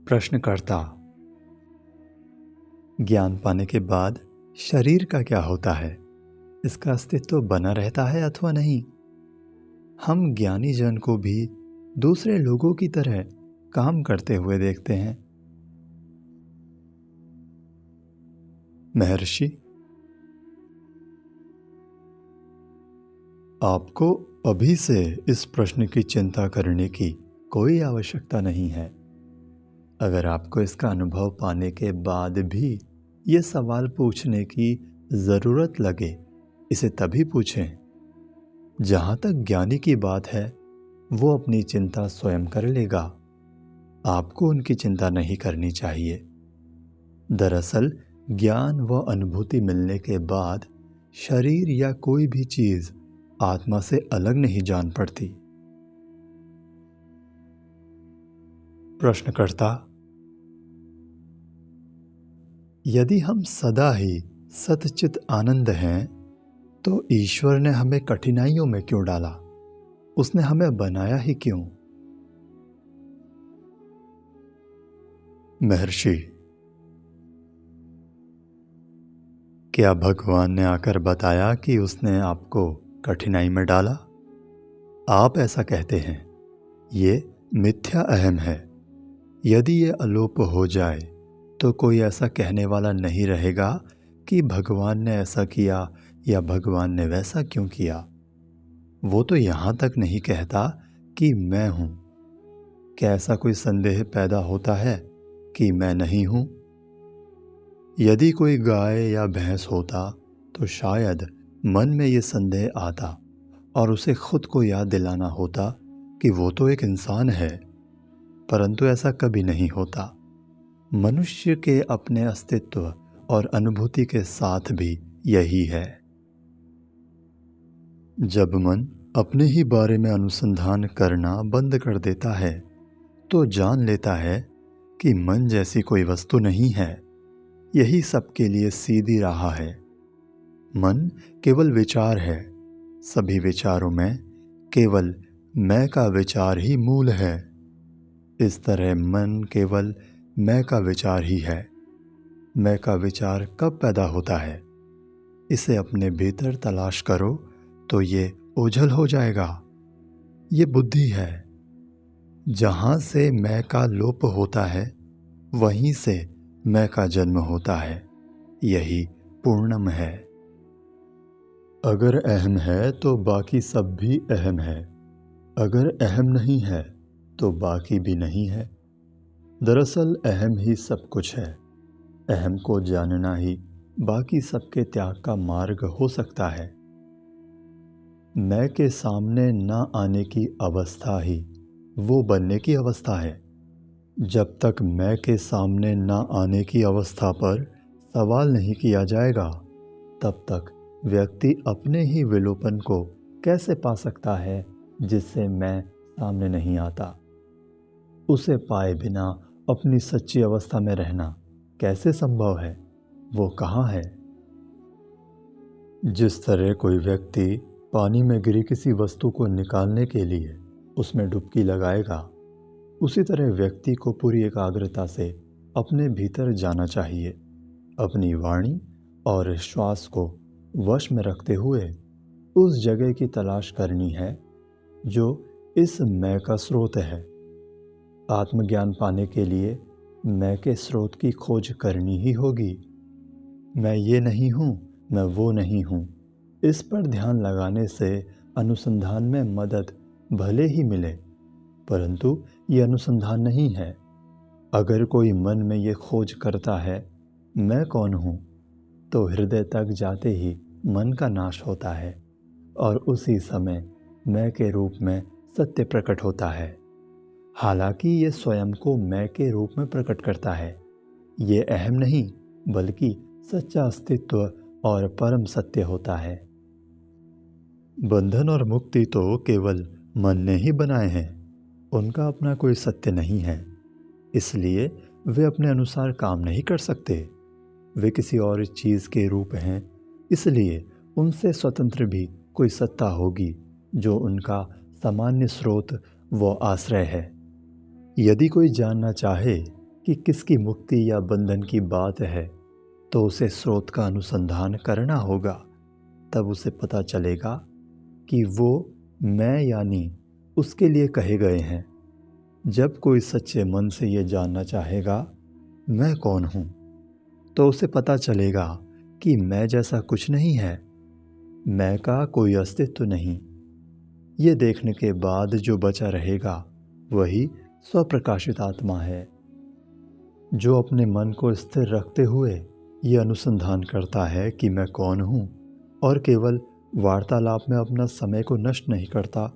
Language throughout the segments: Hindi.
प्रश्नकर्ता: ज्ञान पाने के बाद शरीर का क्या होता है? इसका अस्तित्व बना रहता है अथवा नहीं? हम ज्ञानी जन को भी दूसरे लोगों की तरह काम करते हुए देखते हैं। महर्षि: आपको अभी से इस प्रश्न की चिंता करने की कोई आवश्यकता नहीं है। अगर आपको इसका अनुभव पाने के बाद भी ये सवाल पूछने की ज़रूरत लगे, इसे तभी पूछें। जहाँ तक ज्ञानी की बात है, वो अपनी चिंता स्वयं कर लेगा। आपको उनकी चिंता नहीं करनी चाहिए। दरअसल ज्ञान व अनुभूति मिलने के बाद शरीर या कोई भी चीज़ आत्मा से अलग नहीं जान पड़ती। प्रश्नकर्ता: यदि हम सदा ही सतचित आनंद हैं, तो ईश्वर ने हमें कठिनाइयों में क्यों डाला? उसने हमें बनाया ही क्यों? महर्षि: क्या भगवान ने आकर बताया कि उसने आपको कठिनाई में डाला? आप ऐसा कहते हैं। ये मिथ्या अहम है। यदि ये अलोप हो जाए तो कोई ऐसा कहने वाला नहीं रहेगा कि भगवान ने ऐसा किया या भगवान ने वैसा क्यों किया। वो तो यहाँ तक नहीं कहता कि मैं हूँ। क्या ऐसा कोई संदेह पैदा होता है कि मैं नहीं हूँ? यदि कोई गाय या भैंस होता तो शायद मन में ये संदेह आता और उसे खुद को याद दिलाना होता कि वो तो एक इंसान है, परंतु ऐसा कभी नहीं होता। मनुष्य के अपने अस्तित्व और अनुभूति के साथ भी यही है। जब मन अपने ही बारे में अनुसंधान करना बंद कर देता है, तो जान लेता है कि मन जैसी कोई वस्तु नहीं है। यही सबके लिए सीधी राह है। मन केवल विचार है। सभी विचारों में केवल मैं का विचार ही मूल है। इस तरह मन केवल मैं का विचार ही है। मैं का विचार कब पैदा होता है? इसे अपने भीतर तलाश करो तो ये ओझल हो जाएगा। ये बुद्धि है। जहाँ से मैं का लोप होता है, वहीं से मैं का जन्म होता है। यही पूर्णम है। अगर अहम है तो बाकी सब भी अहम है। अगर अहम नहीं है तो बाकी भी नहीं है। दरअसल अहम ही सब कुछ है। अहम को जानना ही बाकी सबके त्याग का मार्ग हो सकता है। मैं के सामने न आने की अवस्था ही वो बनने की अवस्था है। जब तक मैं के सामने न आने की अवस्था पर सवाल नहीं किया जाएगा, तब तक व्यक्ति अपने ही विलोपन को कैसे पा सकता है जिससे मैं सामने नहीं आता। उसे पाए बिना अपनी सच्ची अवस्था में रहना कैसे संभव है? वो कहाँ है? जिस तरह कोई व्यक्ति पानी में गिरी किसी वस्तु को निकालने के लिए उसमें डुबकी लगाएगा, उसी तरह व्यक्ति को पूरी एकाग्रता से अपने भीतर जाना चाहिए। अपनी वाणी और श्वास को वश में रखते हुए उस जगह की तलाश करनी है जो इस मैं का स्रोत है। आत्मज्ञान पाने के लिए मैं के स्रोत की खोज करनी ही होगी। मैं ये नहीं हूँ, मैं वो नहीं हूँ। इस पर ध्यान लगाने से अनुसंधान में मदद भले ही मिले, परंतु ये अनुसंधान नहीं है। अगर कोई मन में ये खोज करता है मैं कौन हूँ, तो हृदय तक जाते ही मन का नाश होता है और उसी समय मैं के रूप में सत्य प्रकट होता है। हालांकि ये स्वयं को मैं के रूप में प्रकट करता है। ये अहम नहीं बल्कि सच्चा अस्तित्व और परम सत्य होता है। बंधन और मुक्ति तो केवल मन ने ही बनाए हैं। उनका अपना कोई सत्य नहीं है, इसलिए वे अपने अनुसार काम नहीं कर सकते। वे किसी और चीज़ के रूप हैं, इसलिए उनसे स्वतंत्र भी कोई सत्ता होगी जो उनका सामान्य स्रोत व आश्रय है। यदि कोई जानना चाहे कि किसकी मुक्ति या बंधन की बात है, तो उसे स्रोत का अनुसंधान करना होगा। तब उसे पता चलेगा कि वो मैं यानी उसके लिए कहे गए हैं। जब कोई सच्चे मन से ये जानना चाहेगा मैं कौन हूँ, तो उसे पता चलेगा कि मैं जैसा कुछ नहीं है, मैं का कोई अस्तित्व नहीं। ये देखने के बाद जो बचा रहेगा वही स्वप्रकाशित आत्मा है, जो अपने मन को स्थिर रखते हुए ये अनुसंधान करता है कि मैं कौन हूँ, और केवल वार्तालाप में अपना समय को नष्ट नहीं करता।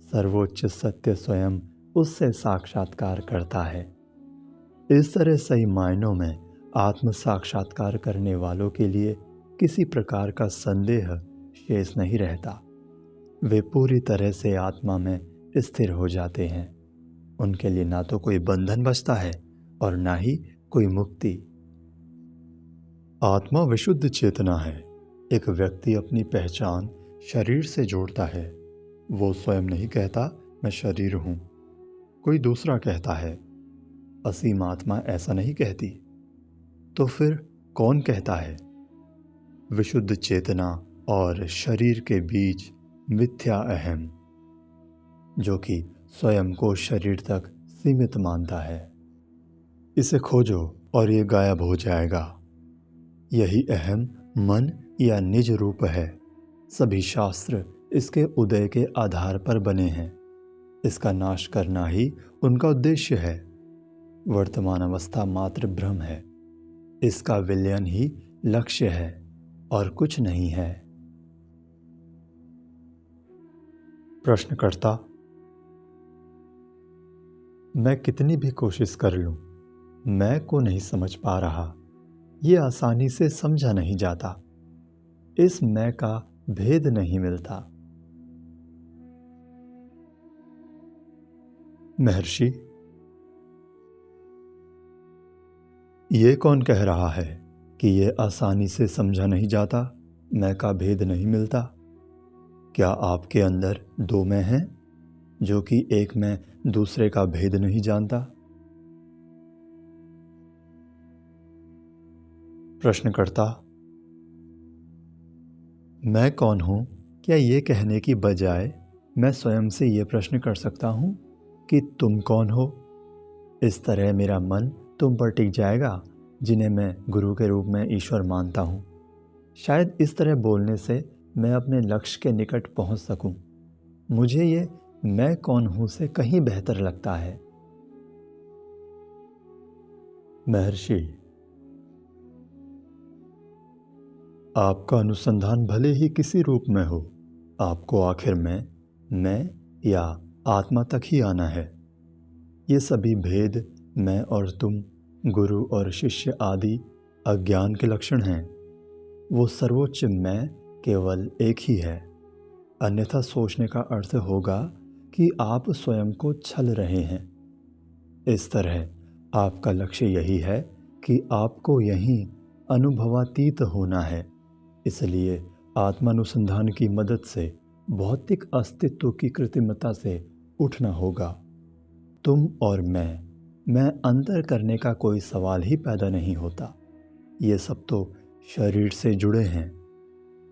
सर्वोच्च सत्य स्वयं उससे साक्षात्कार करता है। इस तरह सही मायनों में आत्म साक्षात्कार करने वालों के लिए किसी प्रकार का संदेह शेष नहीं रहता। वे पूरी तरह से आत्मा में स्थिर हो जाते हैं। उनके लिए ना तो कोई बंधन बचता है और ना ही कोई मुक्ति। आत्मा विशुद्ध चेतना है। एक व्यक्ति अपनी पहचान शरीर से जोड़ता है। वो स्वयं नहीं कहता मैं शरीर हूँ, कोई दूसरा कहता है। असीम आत्मा ऐसा नहीं कहती। तो फिर कौन कहता है? विशुद्ध चेतना और शरीर के बीच मिथ्या अहम, जो कि स्वयं को शरीर तक सीमित मानता है। इसे खोजो और ये गायब हो जाएगा। यही अहम मन या निज रूप है। सभी शास्त्र इसके उदय के आधार पर बने हैं। इसका नाश करना ही उनका उद्देश्य है। वर्तमान अवस्था मात्र भ्रम है। इसका विलयन ही लक्ष्य है और कुछ नहीं है। प्रश्नकर्ता: मैं कितनी भी कोशिश कर लूं, मैं को नहीं समझ पा रहा। ये आसानी से समझा नहीं जाता। इस मैं का भेद नहीं मिलता। महर्षि, ये कौन कह रहा है कि ये आसानी से समझा नहीं जाता, मैं का भेद नहीं मिलता? क्या आपके अंदर दो मैं हैं, जो कि एक मैं दूसरे का भेद नहीं जानता? प्रश्नकर्ता: मैं कौन हूँ, क्या ये कहने की बजाय मैं स्वयं से ये प्रश्न कर सकता हूँ कि तुम कौन हो? इस तरह मेरा मन तुम पर टिक जाएगा, जिन्हें मैं गुरु के रूप में ईश्वर मानता हूँ। शायद इस तरह बोलने से मैं अपने लक्ष्य के निकट पहुँच सकूँ। मुझे ये मैं कौन हूँ से कहीं बेहतर लगता है। महर्षि, आपका अनुसंधान भले ही किसी रूप में हो, आपको आखिर में मैं या आत्मा तक ही आना है। ये सभी भेद, मैं और तुम, गुरु और शिष्य आदि अज्ञान के लक्षण हैं। वो सर्वोच्च मैं केवल एक ही है। अन्यथा सोचने का अर्थ होगा कि आप स्वयं को छल रहे हैं। इस तरह आपका लक्ष्य यही है कि आपको यहीं अनुभवातीत होना है। इसलिए आत्मानुसंधान की मदद से भौतिक अस्तित्व की कृत्रिमता से उठना होगा। तुम और मैं अंतर करने का कोई सवाल ही पैदा नहीं होता। ये सब तो शरीर से जुड़े हैं।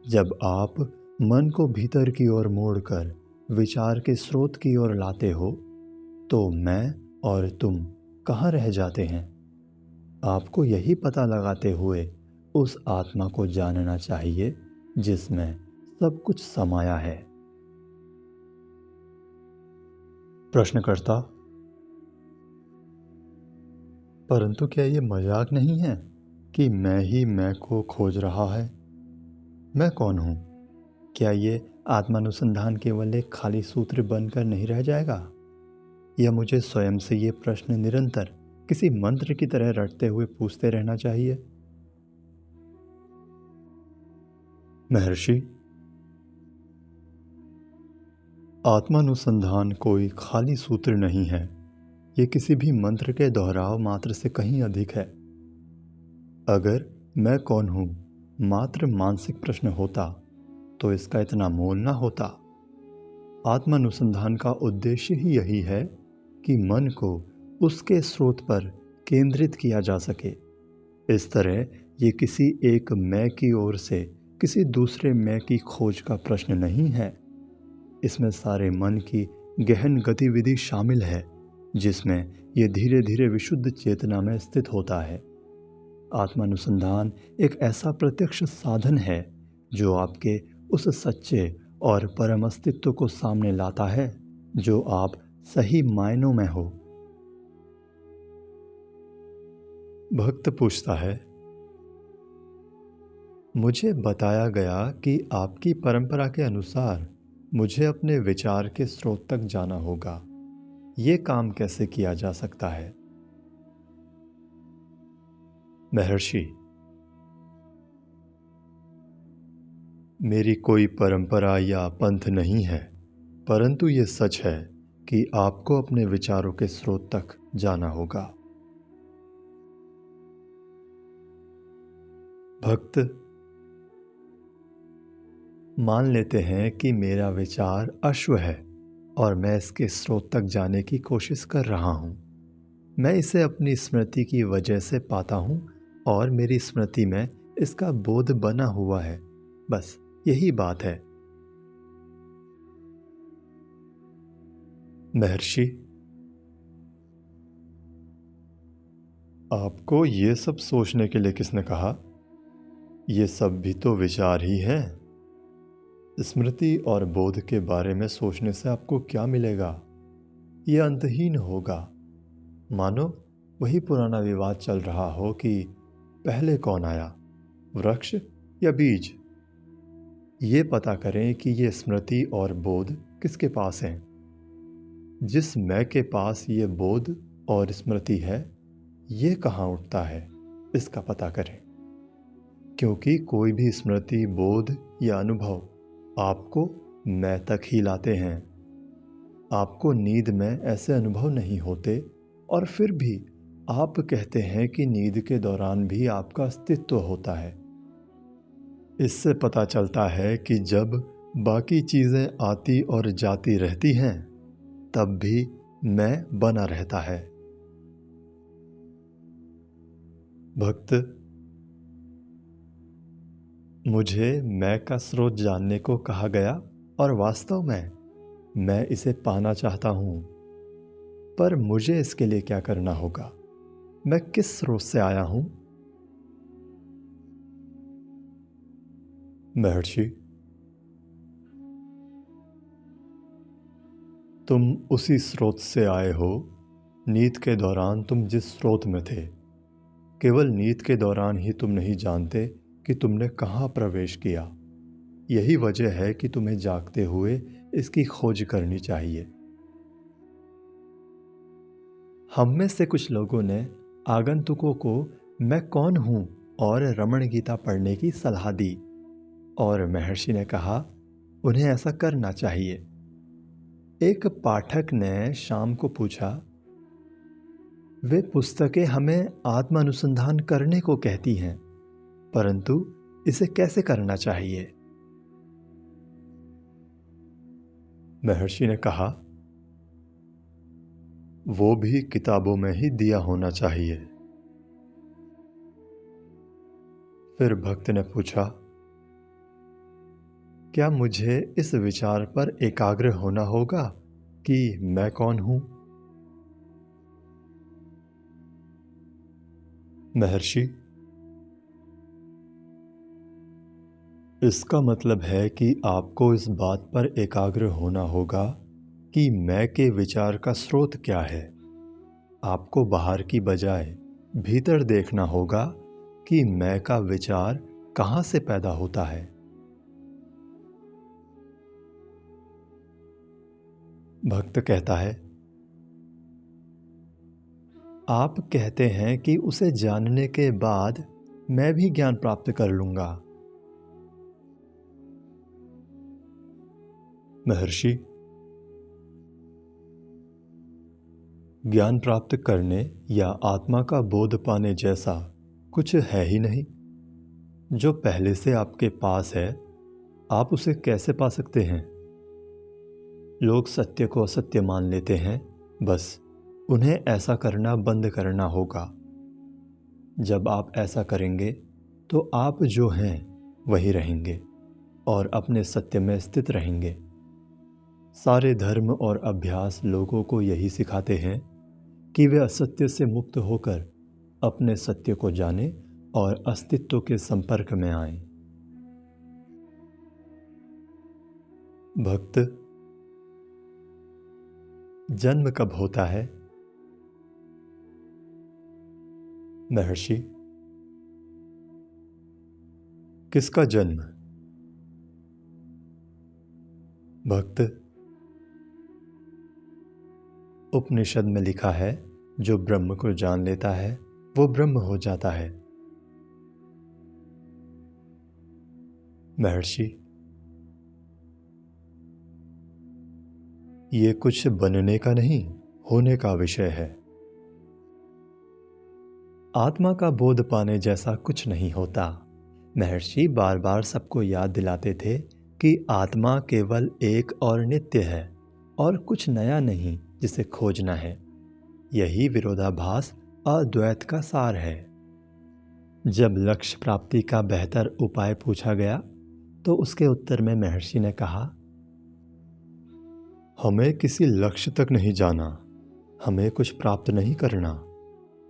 जब आप मन को भीतर की ओर मोड़कर विचार के स्रोत की ओर लाते हो, तो मैं और तुम कहाँ रह जाते हैं? आपको यही पता लगाते हुए उस आत्मा को जानना चाहिए जिसमें सब कुछ समाया है। प्रश्नकर्ता: परंतु क्या ये मजाक नहीं है कि मैं ही मैं को खोज रहा है? मैं कौन हूँ? क्या ये आत्मानुसंधान केवल एक खाली सूत्र बनकर नहीं रह जाएगा? या मुझे स्वयं से ये प्रश्न निरंतर किसी मंत्र की तरह रटते हुए पूछते रहना चाहिए? महर्षि, आत्मानुसंधान कोई खाली सूत्र नहीं है। ये किसी भी मंत्र के दोहराव मात्र से कहीं अधिक है। अगर मैं कौन हूँ मात्र मानसिक प्रश्न होता, तो इसका इतना मोल ना होता। आत्मानुसंधान का उद्देश्य ही यही है कि मन को उसके स्रोत पर केंद्रित किया जा सके। इस तरह ये किसी एक मैं की ओर से किसी दूसरे मैं की खोज का प्रश्न नहीं है। इसमें सारे मन की गहन गतिविधि शामिल है, जिसमें ये धीरे धीरे विशुद्ध चेतना में स्थित होता है। आत्मानुसंधान एक ऐसा प्रत्यक्ष साधन है जो आपके उस सच्चे और परम अस्तित्व को सामने लाता है जो आप सही मायनों में हो। भक्त पूछता है, मुझे बताया गया कि आपकी परंपरा के अनुसार मुझे अपने विचार के स्रोत तक जाना होगा। ये काम कैसे किया जा सकता है? महर्षि, मेरी कोई परंपरा या पंथ नहीं है, परंतु ये सच है कि आपको अपने विचारों के स्रोत तक जाना होगा। भक्त, मान लेते हैं कि मेरा विचार अश्व है और मैं इसके स्रोत तक जाने की कोशिश कर रहा हूं। मैं इसे अपनी स्मृति की वजह से पाता हूं और मेरी स्मृति में इसका बोध बना हुआ है। बस यही बात है। महर्षि, आपको ये सब सोचने के लिए किसने कहा? ये सब भी तो विचार ही है। स्मृति और बोध के बारे में सोचने से आपको क्या मिलेगा? यह अंतहीन होगा। मानो वही पुराना विवाद चल रहा हो कि पहले कौन आया, वृक्ष या बीज। ये पता करें कि ये स्मृति और बोध किसके पास है। जिस मैं के पास ये बोध और स्मृति है, ये कहाँ उठता है, इसका पता करें। क्योंकि कोई भी स्मृति, बोध या अनुभव आपको मैं तक ही लाते हैं। आपको नींद में ऐसे अनुभव नहीं होते और फिर भी आप कहते हैं कि नींद के दौरान भी आपका अस्तित्व होता है। इससे पता चलता है कि जब बाकी चीज़ें आती और जाती रहती हैं, तब भी मैं बना रहता है। भक्त, मुझे मैं का स्रोत जानने को कहा गया और वास्तव में मैं इसे पाना चाहता हूं, पर मुझे इसके लिए क्या करना होगा? मैं किस स्रोत से आया हूं? महर्षि, तुम उसी स्रोत से आए हो। नींद के दौरान तुम जिस स्रोत में थे, केवल नींद के दौरान ही तुम नहीं जानते कि तुमने कहाँ प्रवेश किया। यही वजह है कि तुम्हें जागते हुए इसकी खोज करनी चाहिए। हम में से कुछ लोगों ने आगंतुकों को मैं कौन हूं और रमण गीता पढ़ने की सलाह दी और महर्षि ने कहा उन्हें ऐसा करना चाहिए। एक पाठक ने शाम को पूछा, वे पुस्तकें हमें आत्मानुसंधान करने को कहती हैं, परंतु इसे कैसे करना चाहिए? महर्षि ने कहा, वो भी किताबों में ही दिया होना चाहिए। फिर भक्त ने पूछा, क्या मुझे इस विचार पर एकाग्र होना होगा कि मैं कौन हूं? महर्षि, इसका मतलब है कि आपको इस बात पर एकाग्र होना होगा कि मैं के विचार का स्रोत क्या है। आपको बाहर की बजाय भीतर देखना होगा कि मैं का विचार कहाँ से पैदा होता है। भक्त कहता है, आप कहते हैं कि उसे जानने के बाद मैं भी ज्ञान प्राप्त कर लूंगा। महर्षि, ज्ञान प्राप्त करने या आत्मा का बोध पाने जैसा कुछ है ही नहीं। जो पहले से आपके पास है, आप उसे कैसे पा सकते हैं? लोग सत्य को असत्य मान लेते हैं, बस उन्हें ऐसा करना बंद करना होगा। जब आप ऐसा करेंगे तो आप जो हैं वही रहेंगे और अपने सत्य में स्थित रहेंगे। सारे धर्म और अभ्यास लोगों को यही सिखाते हैं कि वे असत्य से मुक्त होकर अपने सत्य को जानें और अस्तित्व के संपर्क में आएं। भक्त, जन्म कब होता है? महर्षि, किसका जन्म? भक्त, उपनिषद में लिखा है, जो ब्रह्म को जान लेता है वो ब्रह्म हो जाता है। महर्षि, ये कुछ बनने का नहीं, होने का विषय है। आत्मा का बोध पाने जैसा कुछ नहीं होता। महर्षि बार बार सबको याद दिलाते थे कि आत्मा केवल एक और नित्य है और कुछ नया नहीं जिसे खोजना है। यही विरोधाभास अद्वैत का सार है। जब लक्ष्य प्राप्ति का बेहतर उपाय पूछा गया तो उसके उत्तर में महर्षि ने कहा, हमें किसी लक्ष्य तक नहीं जाना, हमें कुछ प्राप्त नहीं करना।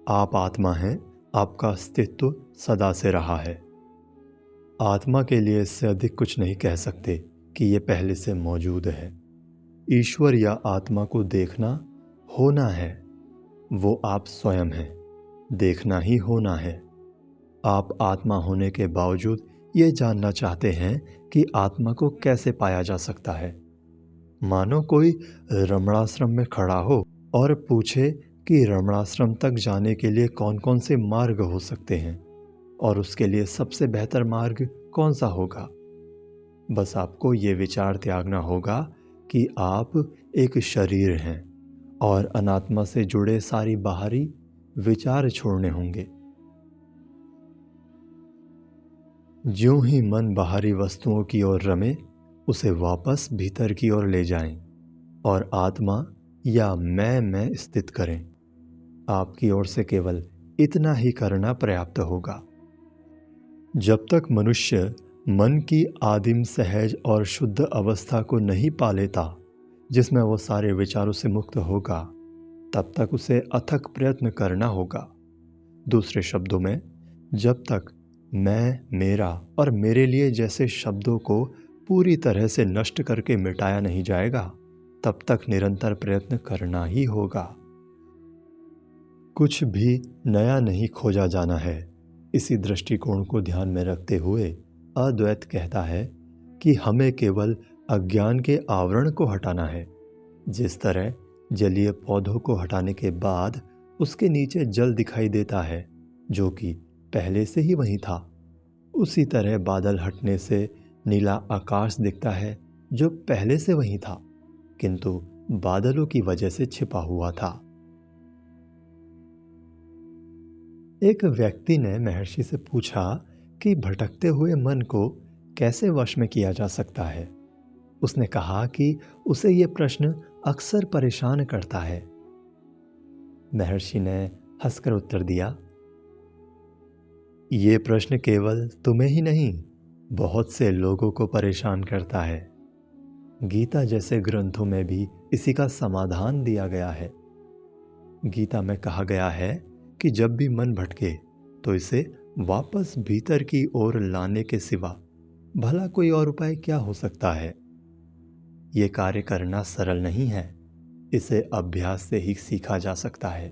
आप आत्मा हैं, आपका अस्तित्व सदा से रहा है। आत्मा के लिए इससे अधिक कुछ नहीं कह सकते कि ये पहले से मौजूद है। ईश्वर या आत्मा को देखना होना है, वो आप स्वयं हैं। देखना ही होना है। आप आत्मा होने के बावजूद ये जानना चाहते हैं कि आत्मा को कैसे पाया जा सकता है। मानो कोई रमणाश्रम में खड़ा हो और पूछे कि रमणाश्रम तक जाने के लिए कौन कौन से मार्ग हो सकते हैं और उसके लिए सबसे बेहतर मार्ग कौन सा होगा। बस आपको ये विचार त्यागना होगा कि आप एक शरीर हैं और अनात्मा से जुड़े सारी बाहरी विचार छोड़ने होंगे। ज्यों ही मन बाहरी वस्तुओं की ओर रमे, उसे वापस भीतर की ओर ले जाएं और आत्मा या मैं में स्थित करें। आपकी ओर से केवल इतना ही करना पर्याप्त होगा। जब तक मनुष्य मन की आदिम सहज और शुद्ध अवस्था को नहीं पा लेता, जिसमें वो सारे विचारों से मुक्त होगा, तब तक उसे अथक प्रयत्न करना होगा। दूसरे शब्दों में, जब तक मैं, मेरा और मेरे लिए जैसे शब्दों को पूरी तरह से नष्ट करके मिटाया नहीं जाएगा, तब तक निरंतर प्रयत्न करना ही होगा। कुछ भी नया नहीं खोजा जाना है। इसी दृष्टिकोण को ध्यान में रखते हुए अद्वैत कहता है कि हमें केवल अज्ञान के आवरण को हटाना है। जिस तरह जलीय पौधों को हटाने के बाद उसके नीचे जल दिखाई देता है जो कि पहले से ही वहीं था, उसी तरह बादल हटने से नीला आकाश दिखता है जो पहले से वहीं था, किंतु बादलों की वजह से छिपा हुआ था। एक व्यक्ति ने महर्षि से पूछा कि भटकते हुए मन को कैसे वश में किया जा सकता है। उसने कहा कि उसे यह प्रश्न अक्सर परेशान करता है। महर्षि ने हंसकर उत्तर दिया, ये प्रश्न केवल तुम्हें ही नहीं, बहुत से लोगों को परेशान करता है। गीता जैसे ग्रंथों में भी इसी का समाधान दिया गया है। गीता में कहा गया है कि जब भी मन भटके तो इसे वापस भीतर की ओर लाने के सिवा भला कोई और उपाय क्या हो सकता है। ये कार्य करना सरल नहीं है, इसे अभ्यास से ही सीखा जा सकता है।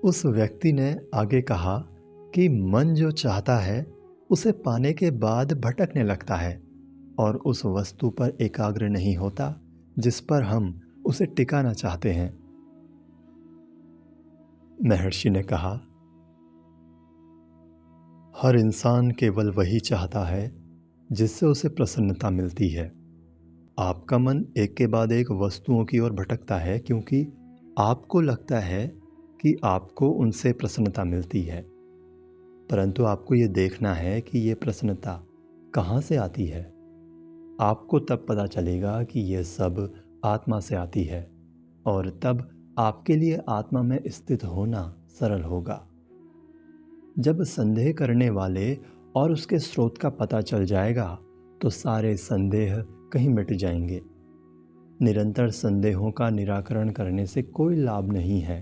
उस व्यक्ति ने आगे कहा कि मन जो चाहता है उसे पाने के बाद भटकने लगता है और उस वस्तु पर एकाग्र नहीं होता जिस पर हम उसे टिकाना चाहते हैं। महर्षि ने कहा, हर इंसान केवल वही चाहता है जिससे उसे प्रसन्नता मिलती है। आपका मन एक के बाद एक वस्तुओं की ओर भटकता है क्योंकि आपको लगता है कि आपको उनसे प्रसन्नता मिलती है, परंतु आपको ये देखना है कि ये प्रसन्नता कहाँ से आती है। आपको तब पता चलेगा कि यह सब आत्मा से आती है। और तब आपके लिए आत्मा में स्थित होना सरल होगा। जब संदेह करने वाले और उसके स्रोत का पता चल जाएगा तो सारे संदेह कहीं मिट जाएंगे। निरंतर संदेहों का निराकरण करने से कोई लाभ नहीं है।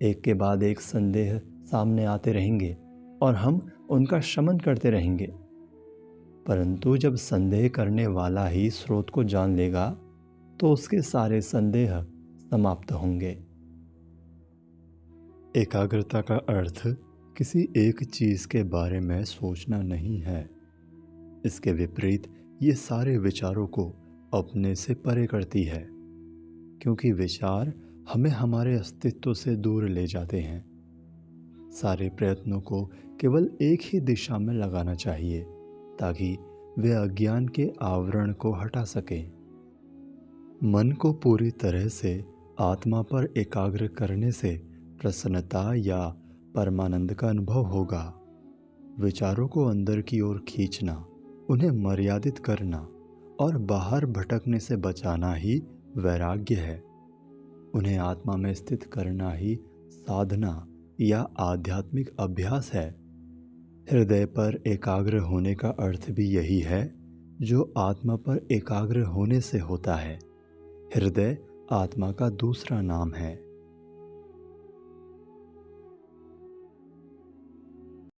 एक के बाद एक संदेह सामने आते रहेंगे और हम उनका शमन करते रहेंगे, परंतु जब संदेह करने वाला ही स्रोत को जान लेगा तो उसके सारे संदेह समाप्त होंगे। एकाग्रता का अर्थ किसी एक चीज के बारे में सोचना नहीं है। इसके विपरीत ये सारे विचारों को अपने से परे करती है, क्योंकि विचार हमें हमारे अस्तित्व से दूर ले जाते हैं। सारे प्रयत्नों को केवल एक ही दिशा में लगाना चाहिए ताकि वे अज्ञान के आवरण को हटा सकें। मन को पूरी तरह से आत्मा पर एकाग्र करने से प्रसन्नता या परमानंद का अनुभव होगा। विचारों को अंदर की ओर खींचना, उन्हें मर्यादित करना और बाहर भटकने से बचाना ही वैराग्य है। उन्हें आत्मा में स्थित करना ही साधना या आध्यात्मिक अभ्यास है। हृदय पर एकाग्र होने का अर्थ भी यही है जो आत्मा पर एकाग्र होने से होता है। हृदय आत्मा का दूसरा नाम है।